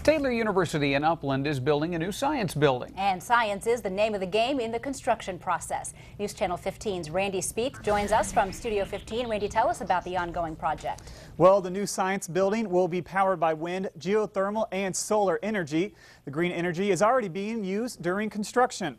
Baylor University in Upland is building a new science building. And science is the name of the game in the construction process. News Channel 15's Randy Spieth joins us from Studio 15. Randy, tell us about the ongoing project. Well, the new science building will be powered by wind, geothermal, and solar energy. The green energy is already being used during construction.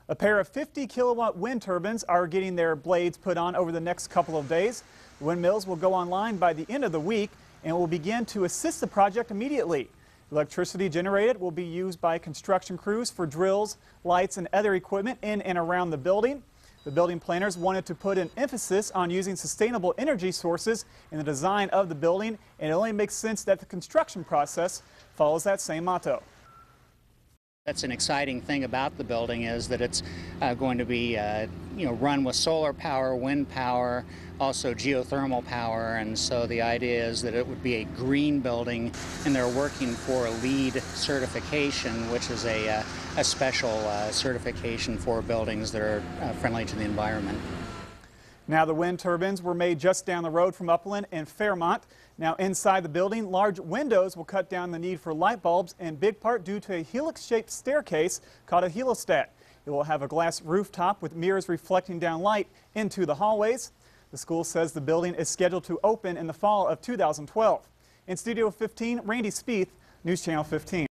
A pair of 50-kilowatt wind turbines are getting their blades put on over the next couple of days. The windmills will go online by the end of the week and will begin to assist the project immediately. Electricity generated will be used by construction crews for drills, lights, and other equipment in and around the building. The building planners wanted to put an emphasis on using sustainable energy sources in the design of the building, and it only makes sense that the construction process follows that same motto. That's an exciting thing about the building is that it's going to be run with solar power, wind power, also geothermal power, and so the idea is that it would be a green building, and they're working for a LEED certification, which is a special certification for buildings that are friendly to the environment. Now, the wind turbines were made just down the road from Upland and Fairmont. Now, inside the building, large windows will cut down the need for light bulbs, in big part due to a helix-shaped staircase called a helostat. It will have a glass rooftop with mirrors reflecting down light into the hallways. The school says the building is scheduled to open in the fall of 2012. In Studio 15, Randy Spieth, News Channel 15.